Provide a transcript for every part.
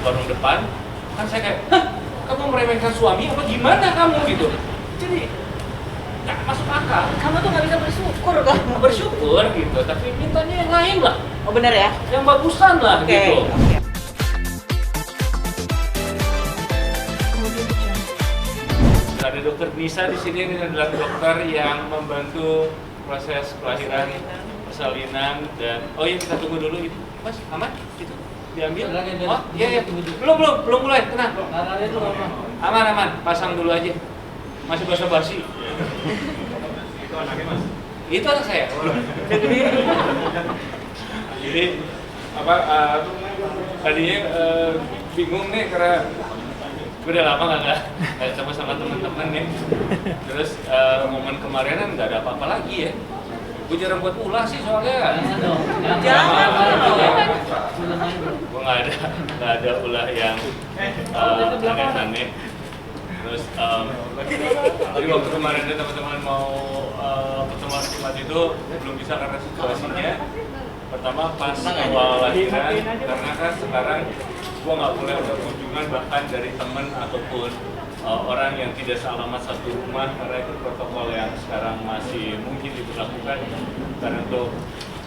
warung depan, kan saya kayak, hah, kamu meremehkan suami apa gimana kamu gitu. Jadi nggak masuk akal. Kamu tuh nggak bisa bersyukur kok. Bersyukur gitu, tapi mintanya yang lain lah, Oh benar ya? yang bagusan lah Oke. gitu. Ada dokter Nisa di sini, ini adalah dokter yang membantu proses kelahiran, persalinan, dan oh iya kita tunggu dulu itu, Mas, aman? Itu diambil? Oh iya, belum mulai, tenang. Aman, pasang dulu aja. Masih basa-basi. Itu anaknya Mas? Itu anak saya. Jadi apa? Tadinya bingung nih karena udah lama nggak ketemu sama teman-teman nih. Terus momen kemarin kan nggak ada apa-apa lagi ya. Gue jarang buat ulah sih soalnya. Jangan. Gue nggak ada ulah yang aneh-aneh. Terus jadi waktu kemarin teman-teman mau pertemuan Jumat itu belum bisa karena situasinya. Pertama pas awal lahiran, karena kan sekarang gua nggak boleh ada kunjungan bahkan dari teman ataupun orang yang tidak sealamat satu rumah, karena itu protokol yang sekarang masih mungkin diberlakukan karena untuk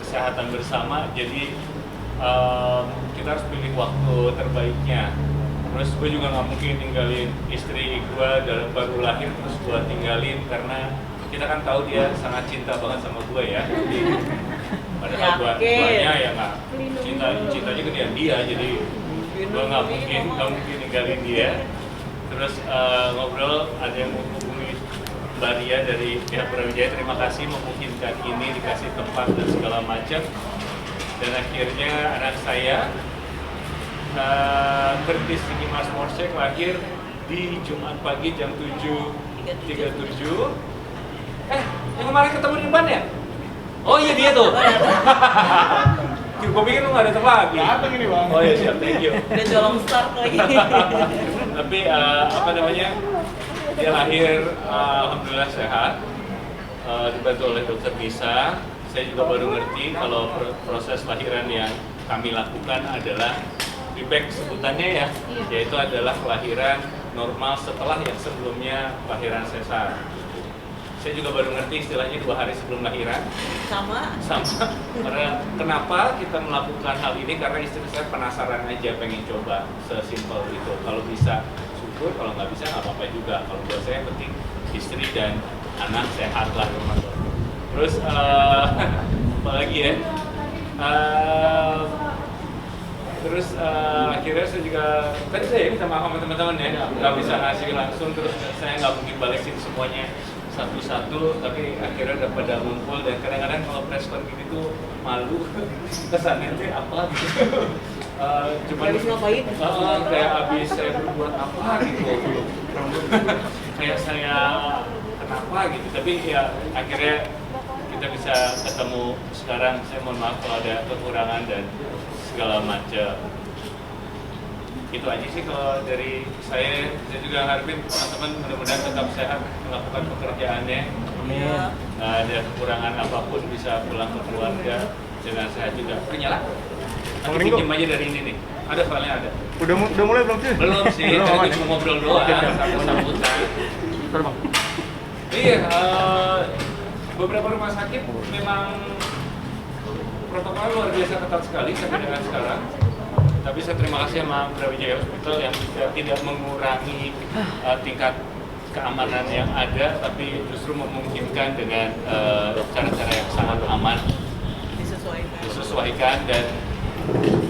kesehatan bersama. Jadi kita harus pilih waktu terbaiknya. Terus gue juga nggak mungkin ninggalin istri gue baru lahir terus gue tinggalin, karena kita kan tahu dia sangat cinta banget sama gue ya. Jadi padahal guanya ya nggak cintanya ke dia, jadi gue nggak mungkin ninggalin dia. Terus ngobrol, ada yang menghubungi Mbak Ria dari pihak Brawijaya, terima kasih memungkinkan ini, dikasih tempat dan segala macam. Dan akhirnya anak saya Curtis Dimas Morsek lahir di Jumat pagi jam 7.37. Yang kemarin ketemu di Ban ya? Oh iya dia tuh. Gue pikir lu nggak datang lagi. Datang ini Bang. Oh iya siap, thank you. Udah colong start lagi. Tapi apa namanya, dia lahir alhamdulillah sehat, dibantu oleh dokter Nisa. Saya juga baru ngerti kalau proses lahiran yang kami lakukan adalah DBAC sebutannya ya, yaitu adalah kelahiran normal setelah yang sebelumnya kelahiran sesar. Saya juga baru ngerti istilahnya 2 hari sebelum lahiran. Sama. Karena kenapa kita melakukan hal ini, karena istri saya penasaran aja, pengen coba, sesimpel itu. Kalau bisa syukur, kalau nggak bisa nggak apa-apa juga. Kalau buat saya yang penting istri dan anak sehat lah. Terus apa lagi ya? Terus akhirnya saya juga, tadi saya minta maaf sama teman-teman ya, nggak bisa ngasih langsung, terus saya nggak mungkin balesin semuanya satu-satu, tapi akhirnya udah pada ngumpul. Dan kadang-kadang kalau press con gini tuh malu, kesannya tuh apa gitu. Cuman Habis ngapain? Kayak abis saya berbuat apa gitu. Kayak saya kenapa gitu, tapi ya akhirnya kita bisa ketemu sekarang. Saya mohon maaf kalau ada kekurangan dan segala macam. Itu aja sih kalau dari saya juga harapin teman-teman mudah-mudahan tetap sehat melakukan pekerjaannya. Iya. Nggak ada kekurangan apapun, bisa pulang ke keluarga dengan sehat juga. Nyala? Aku pinjam aja dari ini nih. Ada filenya ada. Udah mulai belum sih? Belum sih, Belum, tadi aman ya? cuma ngobrol doang, sambutan. Bentar, Bang. Iya, beberapa rumah sakit memang protokol luar biasa ketat sekali sampai dengan sekarang. Tapi saya terima kasih sama Brawijaya Hospital yang tidak mengurangi tingkat keamanan yang ada, tapi justru memungkinkan dengan cara-cara yang sangat aman disesuaikan. Dan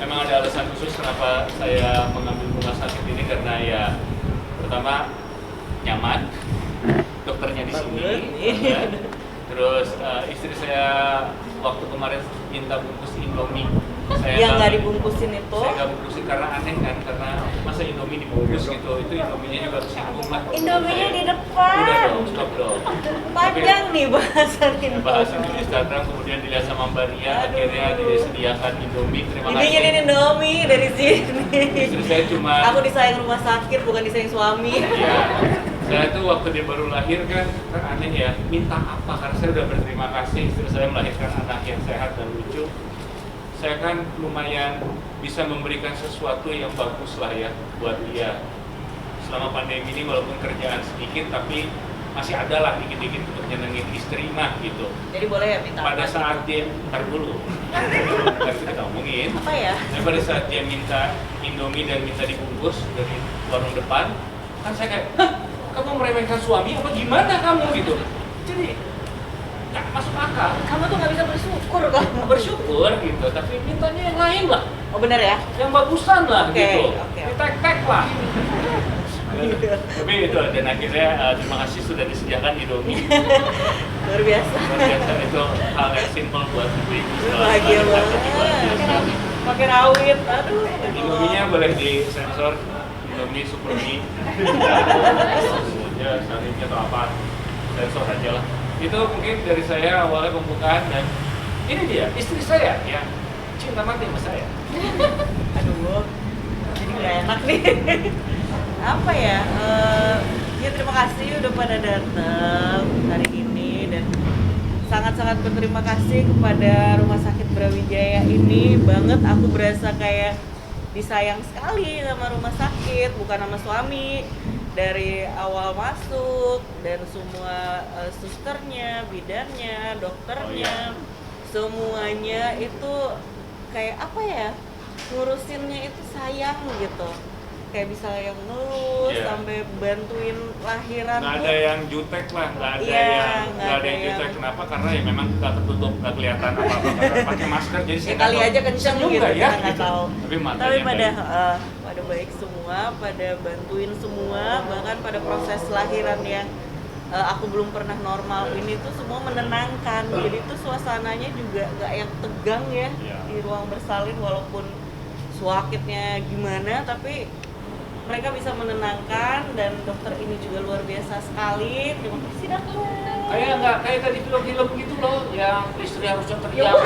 memang ada alasan khusus kenapa saya mengambil rumah sakit ini, karena ya pertama nyaman, dokternya di sini, ya. Terus istri saya waktu kemarin minta bungkus Indomie, Yang nggak dibungkusin itu. saya nggak bungkusin karena aneh kan, karena masa Indomie dibungkus gitu, itu Indominya juga harus singgung lah. Indominya di depan. Udah dong, stop dong. Panjang nih bahasan ini. Bahas itu di Instagram, kemudian dilihat sama Mbak Ria, akhirnya disediakan Indomie. Terima kasih. Ini Indomie dari sini. Istri saya cuma, Aku disayang rumah sakit, bukan disayang suami. ya, saya tuh waktu dia baru lahir kan aneh ya, minta apa, karena saya udah berterima kasih istri saya melahirkan anak yang sehat dan lucu. saya kan lumayan bisa memberikan sesuatu yang bagus lah ya buat dia. Selama pandemi ini walaupun kerjaan sedikit tapi masih ada lah dikit-dikit untuk nyenengin istri mah gitu. Jadi boleh ya minta Pada apa saat gitu? dia, ntar dulu, kan kita ngomongin. Apa ya? Jadi pada saat dia minta Indomie dan minta dibungkus dari warung depan, kan saya kayak, hah, kamu meremehkan suami apa gimana kamu gitu. Jadi nggak masuk akal. Kamu tuh nggak bisa bersyukur kamu. Bersyukur gitu, tapi mintanya yang lain lah, Oh benar ya? yang bagusan lah Oke, gitu, oke. ditek-tek lah. Tapi itu dan akhirnya terima kasih sudah disediakan Indomie. Luar biasa. Luar biasa itu hal yang simple buat ibu-ibu. Bahagia banget. Pakai rawit, aduh. Indominya boleh disensor, Indomie super mie. Ya, salibnya atau apa, sensor aja lah. Itu mungkin dari saya awalnya pembukaan dan ini dia istri saya yang cinta mati sama saya. Aduh, jadi nggak enak nih. Apa ya? Ya terima kasih udah pada datang hari ini dan sangat-sangat berterima kasih kepada Rumah Sakit Brawijaya ini banget. Aku berasa kayak disayang sekali sama rumah sakit, bukan sama suami. Dari awal masuk dan semua susternya, bidannya, dokternya, semuanya itu kayak apa ya, ngurusinnya itu sayang gitu. Kayak bisa yang ngelus sampai bantuin lahiran. Nggak tuh. ada yang jutek lah, nggak ada Iya, yang nggak ada yang jutek. yang- Kenapa? Karena ya memang nggak tertutup, nggak kelihatan apa-apa karena pakai masker. Jadi Ya saya kali nggak aja tahu. kenceng Senyum gitu, nggak ya? kita nggak Gitu. tahu. Tapi Tapi matanya pada baik semua, pada bantuin semua, bahkan pada proses lahiran yang aku belum pernah normal ini tuh semua menenangkan. Jadi tuh suasananya juga nggak yang tegang ya Iya. di ruang bersalin walaupun sakitnya gimana, tapi mereka bisa menenangkan dan dokter ini juga luar biasa sekali. Terima kasih dokter. Nggak kayak tadi film-film gitu loh, yang istri harusnya teriak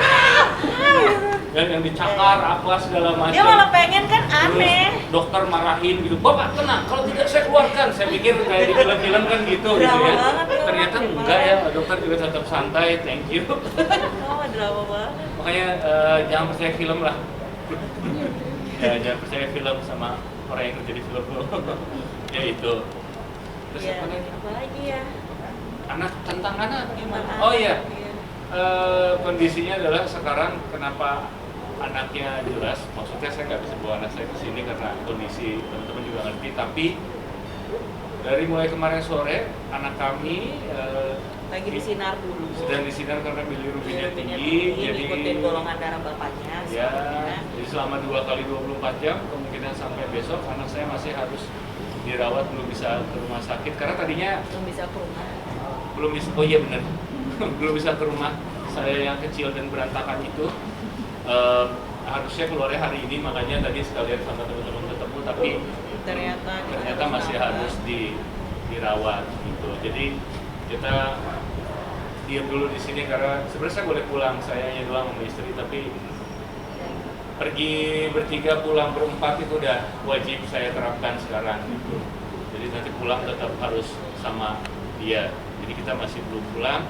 dan yang dicakar apa segala macam. Dia malah pengen kan aneh. Terus dokter marahin gitu, bapak tenang, kalau tidak saya keluarkan. Saya pikir kayak di film-film kan gitu Drama ya. banget, drama. Ternyata enggak ya, dokter juga tetap santai, thank you. Oh, drama banget. Makanya jangan percaya film lah. Ya jangan percaya film sama orang yang kerja di film ya itu. Terus Iya, apa lagi? apa lagi ya? Anak tentang anak Gimana? Oh iya. Kondisinya adalah sekarang kenapa anaknya jelas, maksudnya saya nggak bisa bawa anak saya ke sini karena kondisi teman-teman juga ngerti, tapi dari mulai kemarin sore anak kami Lagi disinar dulu. sedang disinar karena bilirubinnya Bilirubinnya tinggi, jadi ikutin golongan darah bapaknya. ya, sepertinya. jadi selama 2 kali 24 jam kemungkinan sampai besok anak saya masih harus dirawat, belum bisa ke rumah sakit karena tadinya Belum bisa ke rumah. belum bisa, oh iya bener belum bisa ke rumah saya yang kecil dan berantakan itu. Harusnya keluarnya hari ini, makanya tadi sekalian sama teman-teman ketemu, tapi ternyata masih harus dirawat gitu. Jadi kita diam dulu di sini karena sebenarnya saya boleh pulang, saya hanya doang sama istri, tapi pergi bertiga pulang berempat itu udah wajib saya terapkan sekarang gitu. Jadi nanti pulang tetap harus sama dia. Jadi kita masih belum pulang.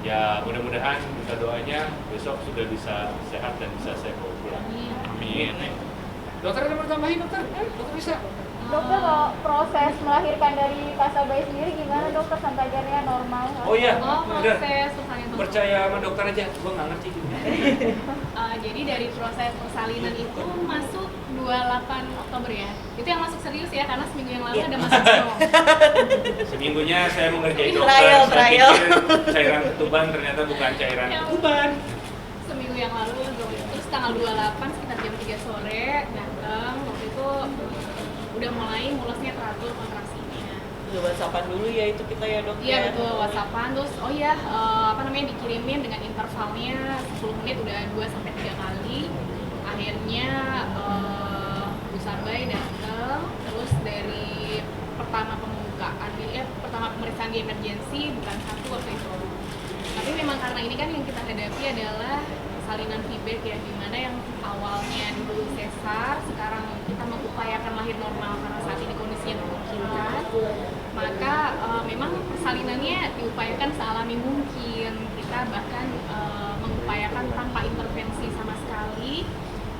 Ya mudah-mudahan minta doanya besok sudah bisa sehat dan bisa saya bawa pulang. Amin. Dokter ada mau tambahin dokter? Dokter bisa? Dokter, kalau proses melahirkan dari Kasabay sendiri gimana dokter, sampai akhirnya normal? Oh iya, udah. Proses persalinan. Percaya sama dokter aja, gua nggak ngerti gitu. Jadi dari proses persalinan itu masuk 28 Oktober ya. Itu yang masuk serius ya, karena seminggu yang lalu Iya. ada masuk show. Seminggunya saya mengerjain dokter, Trial. saya pikir cairan ketuban ternyata bukan cairan Ya. ketuban. Seminggu yang lalu, terus tanggal 28 sekitar jam 3 sore datang. Waktu itu udah mulai mulusnya teratur kontraksinya. Udah whatsappan dulu ya itu kita ya dok. Iya ya. betul, whatsappan, terus oh iya dikirimin dengan intervalnya 10 menit udah 2-3 kali. Akhirnya Bu Sarbay datang, terus dari pertama pemeriksaan di emergency bukan satu waktu itu. Tapi memang karena ini kan yang kita hadapi adalah salinan feedback ya, dimana yang awalnya dulu sesar, sekarang kita mengupayakan lahir normal karena saat ini kondisinya memungkinkan. Maka memang persalinannya diupayakan sealami mungkin. Kita bahkan mengupayakan tanpa intervensi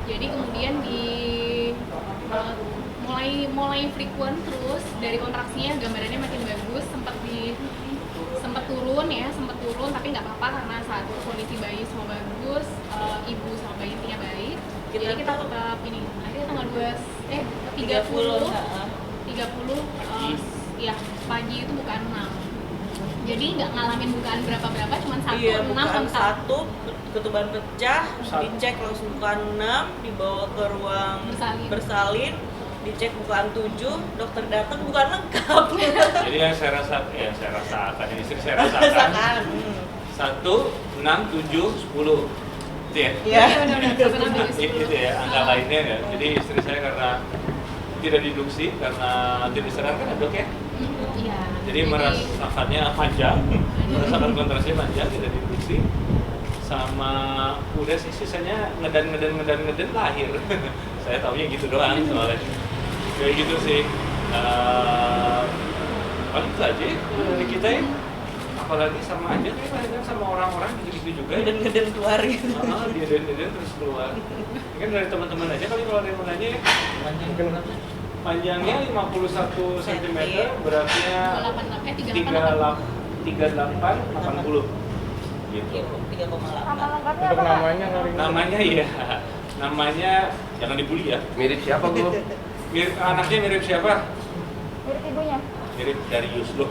Jadi kemudian mulai frequent, terus dari kontraksinya gambarannya makin bagus, sempat turun tapi nggak apa-apa karena saat kondisi bayi semua bagus, ibu sama bayi intinya baik. Jadi kita tetap ini. Akhirnya tanggal 30 ya pagi itu bukan 6. Jadi nggak ngalamin bukaan berapa cuman 1, Iya, 6 bukan lengkap. 1, ketuban pecah, dicek langsung bukaan 6, dibawa ke ruang bersalin, dicek bukaan 7, dokter datang bukan lengkap. Jadi yang saya rasakan, yang istri saya rasakan. Rasakan. 1, 6, 7, 10. Itu ya? Iya. Benar-benar Itu ya, angka lainnya ya. Jadi istri saya karena tidak diduksi, karena tidak disarankan ya dok ya? Iya. Jadi merasakannya panjang, merasakan kontrasi panjang, tidak diduksi. Sama udah sih sisanya ngeden lahir. Saya taunya gitu doang soalnya. Kayak gitu sih. Paling itu aja ya dari kita ya. Apalagi sama aja kayak sama orang-orang gitu juga. Ngeden keluar gitu. Dia den terus keluar. Mungkin dari teman-teman aja kali kalau ada yang mau nanya ya. Panjangnya 51 cm, beratnya 38-80 gitu. 3,8. Nama lengkapnya Untuk apa, Kak? namanya kali. Namanya jangan dibully ya. Mirip siapa Bu? Anaknya mirip siapa? Mirip ibunya. Mirip Darius loh.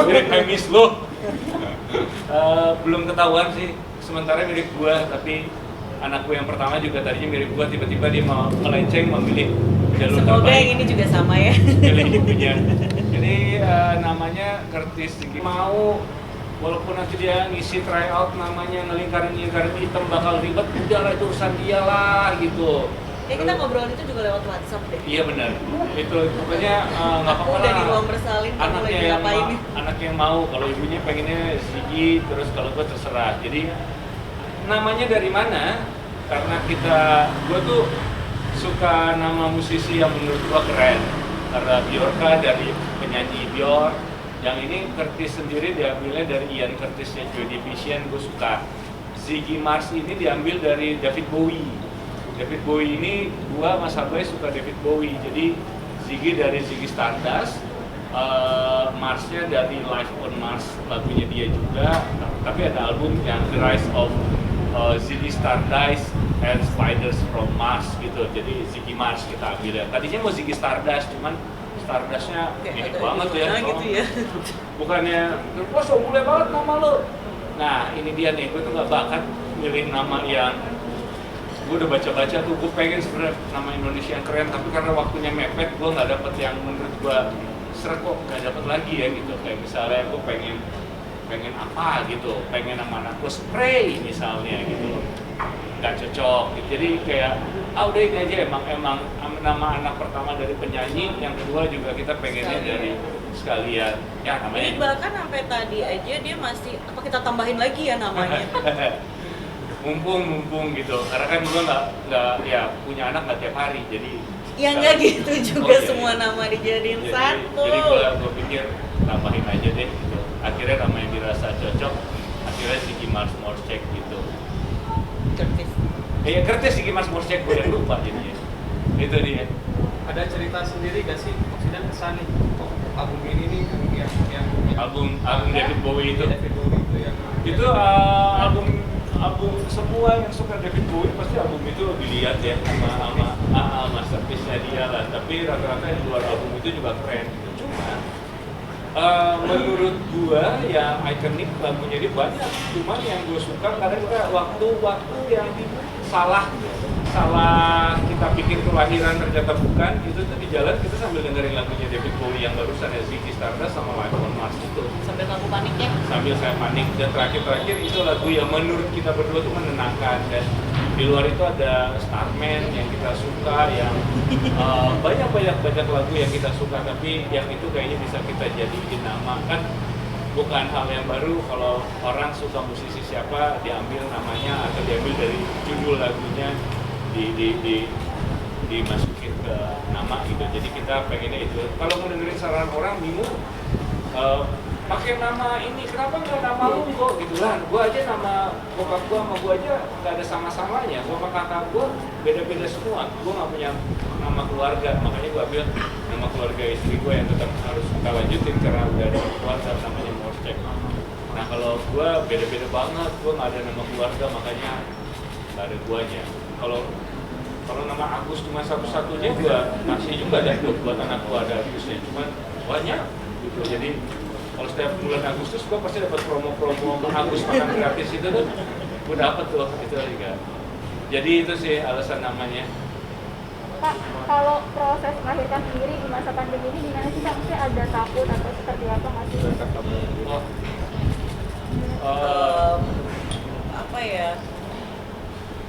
Mirip Hemis loh. Belum ketahuan sih. Sementara mirip gua, tapi anakku yang pertama juga tadinya mirip gua, tiba-tiba dia mau melenceng memilih jalur Semoga terbaik. yang ini juga sama ya. Milih ibunya. Jadi namanya Curtis. Mau walaupun nanti dia ngisi tryout namanya ngelingkarin hitam bakal ribet, udahlah itu urusan dia lah gitu. Ya kita ngobrol itu juga lewat WhatsApp deh. Iya benar. Itu pokoknya nggak apa-apa Udah di lah. ruang bersalin, kamu Anaknya lagi yang ngapain? anak yang mau, kalau ibunya pengennya Ziggy, terus kalau gue terserah. Jadi namanya dari mana? Karena gue tuh suka nama musisi yang menurut gue keren. Karena Bjorka dari penyanyi Bjork. Yang ini Curtis sendiri diambilnya dari Ian Curtisnya Joy Division, gue suka. Ziggy Marsh ini diambil dari David Bowie. David Bowie ini, gua Mas Abai suka David Bowie. Jadi Ziggy dari Ziggy Stardust, Mars-nya dari Live on Mars, lagunya dia juga. Tapi ada album yang The Rise of Ziggy Stardust and Sliders from Mars gitu. Jadi Ziggy Mars kita ambil ya. Tadinya mau Ziggy Stardust, cuman Stardust-nya ini banget ya. Gitu ya. Bukannya, wah so boleh banget nama lo. Nah ini dia nih, gue tuh gak bakat milih nama yang gue udah baca-baca tuh, gue pengen sebenarnya nama Indonesia yang keren, tapi karena waktunya mepet, gue nggak dapet yang menurut gue seret kok nggak dapet lagi ya gitu. Kayak misalnya gue pengen apa gitu, pengen nama anak gue spray misalnya gitu, nggak cocok. Jadi kayak udah ini aja, emang nama anak pertama dari penyanyi, yang kedua juga kita pengennya dari sekalian ya namanya. Ini bahkan sampai tadi aja dia masih apa kita tambahin lagi ya namanya. mumpung gitu, karena kan gue nggak ya punya anak nggak tiap hari, jadi Ya nggak gitu juga semua nama dijadiin satu. Jadi gue pikir tambahin aja deh gitu. Akhirnya nama yang dirasa cocok, akhirnya Ziggy Marsh Morschek gitu. Curtis. Iya Curtis Ziggy Marsh Morschek, gue yang lupa jadinya. Itu dia. Ada cerita sendiri gak sih maksudnya kesan nih album ini nih yang Album David Bowie itu. David Bowie itu yang Itu album semua yang suka David Bowie pasti album itu dilihat ya sama masterpiece-nya dia lah. Tapi rata-rata di luar album itu juga keren. Cuma menurut gua yang ikonik lagunya dia banyak. Cuma yang gua suka kadang waktu yang salah kita pikir kelahiran ternyata bukan, itu tuh di jalan kita sambil dengerin lagunya David Bowie yang barusan ya, Ziggy Stardust sama Live on Mars itu. Sampai aku panik ya. Sambil saya panik, dan terakhir itu lagu yang menurut kita berdua tuh menenangkan. Dan di luar itu ada Starman yang kita suka, yang banyak lagu yang kita suka, tapi yang itu kayaknya bisa kita jadiin nama. Kan bukan hal yang baru kalau orang suka musisi siapa diambil namanya atau diambil dari judul lagunya dimasukin ke nama gitu. Jadi kita pengennya itu. Kalau mau dengerin saran orang bingung, pakai nama ini, kenapa nggak nama lu kok gitu lah. Gue aja nama bokap gue sama gue aja nggak ada sama-samanya. Gue sama kakak gue beda-beda semua. Gue nggak punya nama keluarga, makanya gue ambil nama keluarga istri gue yang tetap harus kita lanjutin karena udah ada keluarga namanya Morscek. Nah kalau gue beda-beda banget, gue nggak ada nama keluarga makanya nggak ada guanya. Kalau nama Agus cuma satu-satunya gue masih juga ada buat anak gue ada Agusnya, cuman banyak gitu. Jadi kalau setiap bulan Agustus gue pasti dapat promo-promo Agus makan gratis itu tuh, gue dapat tuh itu juga. Jadi itu sih alasan namanya. Pak, kalau proses melahirkan sendiri di masa pandemi ini gimana sih? Maksudnya ada takut atau seperti apa nggak sih? Apa ya?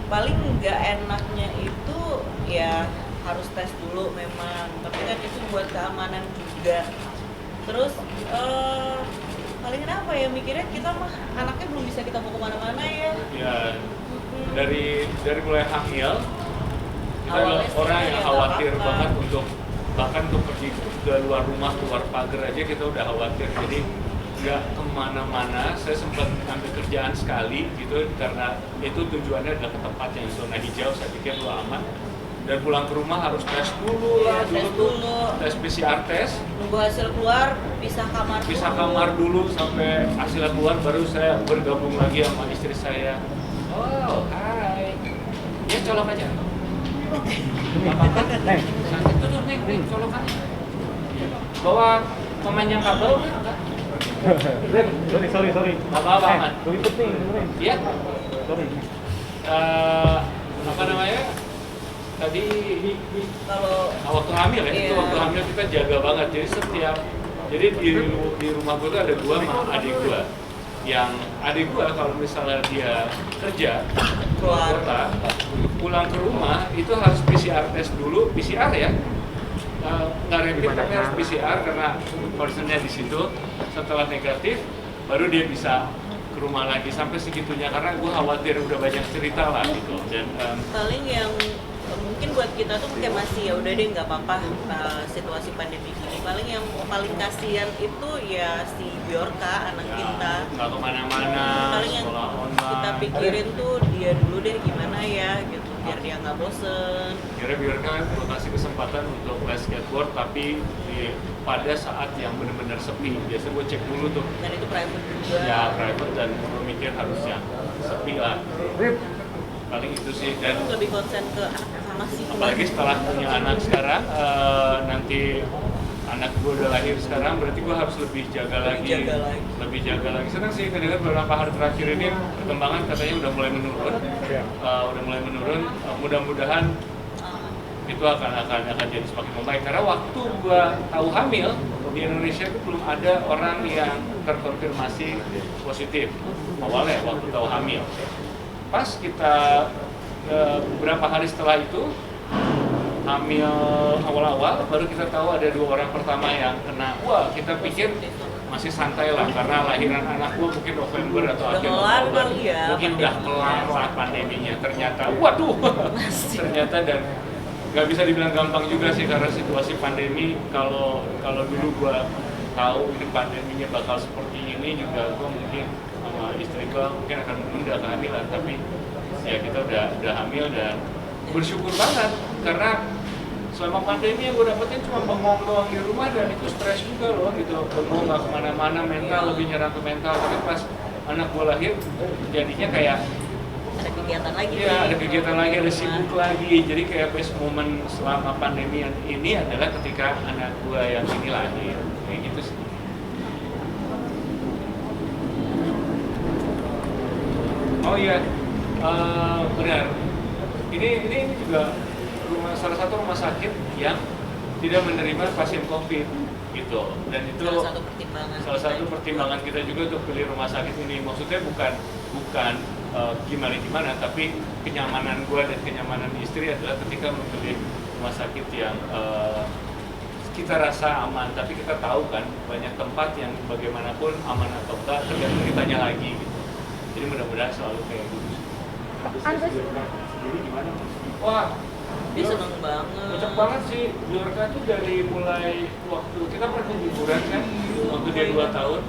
Paling nggak enaknya itu ya harus tes dulu memang, tapi kan itu buat keamanan juga. Terus paling apa ya, mikirnya kita mah anaknya belum bisa kita bawa kemana-mana ya. Ya dari mulai hamil kita adalah Awalnya orang sih yang ya khawatir nggak apa-apa. banget untuk bahkan untuk pergi ke luar rumah, keluar pagar aja kita udah khawatir. Jadi nggak kemana-mana. Saya sempat ambil kerjaan sekali gitu karena itu tujuannya adalah ke tempat yang zona hijau. Saya pikir lu aman. Dan pulang ke rumah harus tes dulu lah, Iya, tes dulu. tes PCR test, Nunggu hasil keluar, pisah kamar dulu sampai hasilnya keluar baru saya bergabung lagi sama istri saya. Oh, hai. Ya colok aja. Apa-apa? Sakit tuh dong, Neng, colok aja. Bawa pemanjang kabel enggak? Sorry. Apa-apa, Aman? Lebih penting, sebenarnya. Iya? Sorry. Apa namanya? Tadi kalau waktu hamil ya, itu Iya. waktu hamil kita jaga banget. Jadi di rumah gue tuh ada gua sama adik gua. Yang adik gua kalau misalnya dia kerja keluar kota, pulang ke rumah itu harus PCR test dulu, PCR ya. Nggak rapid tapi harus PCR karena personnya di situ. Setelah negatif baru dia bisa ke rumah lagi, sampai segitunya karena gue khawatir udah banyak cerita lah gitu. Dan paling yang mungkin buat kita tuh kayak masih ya udah deh nggak apa-apa situasi pandemi gini. Paling yang paling kasihan itu ya si Bjorka anak kita. nggak kemana-mana, Paling yang sekolah online. kita pikirin tuh dia dulu deh gimana ya gitu biar dia nggak bosen. Biar kan gue kasih kesempatan untuk les skateboard tapi pada saat yang benar-benar sepi. Biasa gue cek dulu tuh. Dan itu private juga. Ya private, dan gue mikir harus yang sepi lah. Paling itu sih. Dan Lebih konsen ke anak sama sih. apalagi setelah punya anak sekarang, nanti anak gue udah lahir sekarang, berarti gue harus lebih jaga lagi. Lebih jaga lagi. Senang sih kedengar beberapa hari terakhir ini perkembangan katanya udah mulai menurun. Mudah-mudahan itu akan jadi semakin membaik. Karena waktu gue tahu hamil di Indonesia itu belum ada orang yang terkonfirmasi positif awalnya waktu tahu hamil. Pas kita beberapa hari setelah itu hamil awal-awal baru kita tahu ada 2 orang pertama yang kena. Wah, kita pikir masih santai lah karena lahiran anak gua mungkin November atau Udah akhir kelar Oktober. kali ya Mungkin udah kelar lah pandeminya. Ternyata, waduh, ternyata. Dan nggak bisa dibilang gampang juga sih karena situasi pandemi. Kalau dulu gua tahu ini pandeminya bakal seperti ini juga, gua mungkin sama istri gua mungkin akan menunda kehamilan. Tapi ya kita udah hamil dan bersyukur banget karena selama pandemi yang gue dapetin cuma bengong doang di rumah, dan itu stres juga loh gitu. Bengong nggak kemana-mana, mental lebih nyerang ke mental. Tapi pas anak gue lahir jadinya kayak Ada kegiatan lagi. iya, ada kegiatan lagi, ada sibuk lagi. Jadi kayak best moment selama pandemi ini adalah ketika anak gue yang ini lahir. Kayak gitu sih. Oh iya, benar. Ini juga salah satu rumah sakit yang tidak menerima pasien COVID gitu. Dan itu salah satu pertimbangan kita juga untuk pilih rumah sakit ini. Maksudnya bukan gimana, tapi kenyamanan gue dan kenyamanan istri adalah ketika memilih rumah sakit yang kita rasa aman. Tapi kita tahu kan banyak tempat yang bagaimanapun aman atau enggak tergantung kitanya lagi gitu. Jadi mudah-mudahan selalu kayak gitu. Antus Sendiri gimana? Wah, Dia seneng banget. Cocok banget sih, Biorka tuh dari mulai waktu kita pernah liburan kan, waktu dia 2 tahun,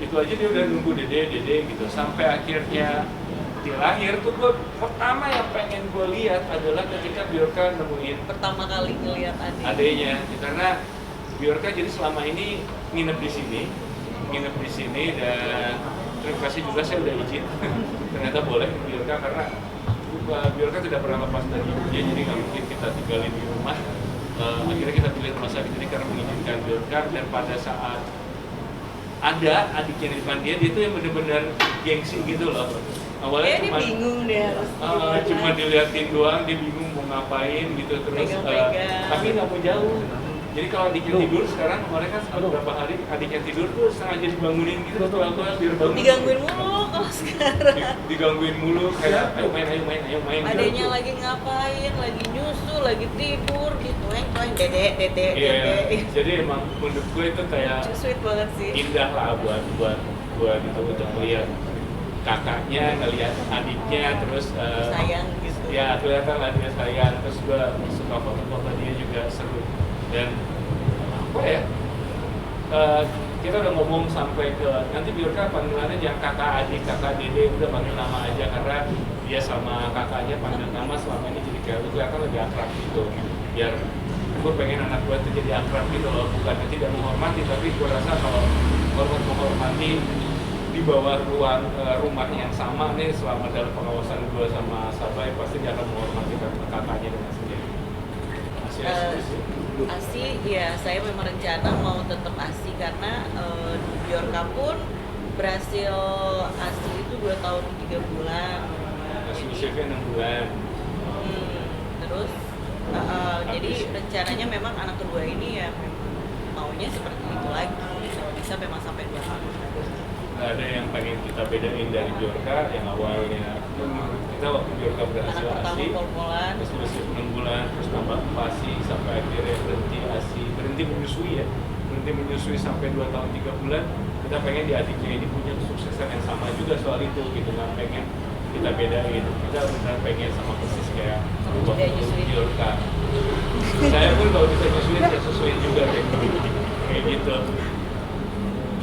itu aja dia udah nunggu dede gitu, sampai akhirnya dia lahir tuh pertama yang pengen gue lihat adalah ketika Biorka nemuin Pertama kali ngeliat adenya, karena Biorka jadi selama ini nginep di sini dan terima kasih juga saya udah izin ternyata boleh Biorka karena Biorka tidak pernah lepas dari ibunya, jadi nggak mungkin kita tinggalin di rumah. Akhirnya kita pilih rumah sakit ini karena mengizinkan Biorka, dan pada saat ada adiknya di depan dia tuh yang benar-benar gengsi gitu loh. Awalnya dia bingung deh harus cuma diliatin doang, dia bingung mau ngapain gitu, terus Pegang-pegang. tapi nggak mau jauh. Jadi kalau adiknya tidur sekarang, kemarin kan beberapa hari adiknya tidur tuh sengaja dibangunin gitu, biar bangun. digangguin mulu kalau sekarang. Digangguin mulu kayak ayo main Adanya gitu. lagi ngapain, lagi nyusu, lagi tidur, ditueng dede. Iya, jadi emang menurut gue itu kayak Sweet banget sih. indah lah buat gitu untuk melihat kakaknya, ngelihat adiknya, terus Sayang gitu. ya kelihatan lah dia sayang, terus gue suka foto-foto dia juga seru. Dan apa ya, kita udah ngomong sampai ke nanti Biorka panggilannya jangan kakak adik, kakak dede, udah panggil nama aja, karena dia sama kakaknya panggil nama selama ini jadi kayak kelihatan lebih akrab gitu. Biar gue pengen anak gue tuh jadi akrab gitu loh, bukan tidak menghormati, tapi gue rasa kalau menghormati di bawah ruang rumah yang sama nih, selama dalam pengawasan gue sama Sabai, pasti dia akan menghormati kakaknya dengan sendiri. ASI ya, saya memang rencana mau tetap ASI karena Biorka pun berhasil ASI itu 2 tahun 3 bulan. Masih usianya 6 bulan. Terus jadi rencananya memang anak kedua ini ya memang maunya seperti itu lagi. Kalau bisa memang sampai 2 tahun. Ada yang pengen kita bedain dari Biorka yang awalnya kita waktu Biorka berhasil Anak pertama ASI pol-polan. terus usia 6 bulan, terus tambah ASI sampai akhirnya berhenti menyusui sampai 2 tahun 3 bulan. Kita pengen di adiknya ini punya kesuksesan yang sama juga soal itu gitu, nggak pengen kita bedain, kita benar pengen sama persis kayak waktu Biorka. Saya pun kalau bisa nyusuin, saya susuin juga kayak gitu.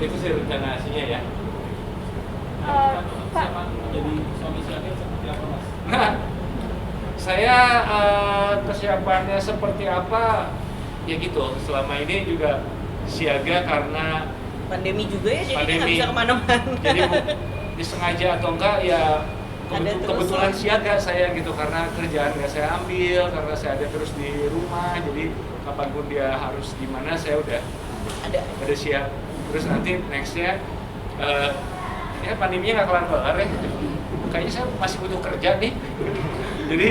Itu sih rencana ASI-nya ya. Pak, Jadi suami siapnya seperti apa, Mas? Nah, saya kesiapannya seperti apa ya gitu. Selama ini juga siaga karena Pandemi juga ya, jadi nggak pandemi. bisa kemana-mana. Jadi disengaja atau enggak ya Ada terus kebetulan lah. siaga saya gitu, karena kerjaan nggak saya ambil, karena saya ada terus di rumah. Jadi kapanpun dia harus gimana saya udah Ada siap. Terus nanti nextnya ya pandeminya nggak kelar-kelar ya, kayaknya saya masih butuh kerja nih. Jadi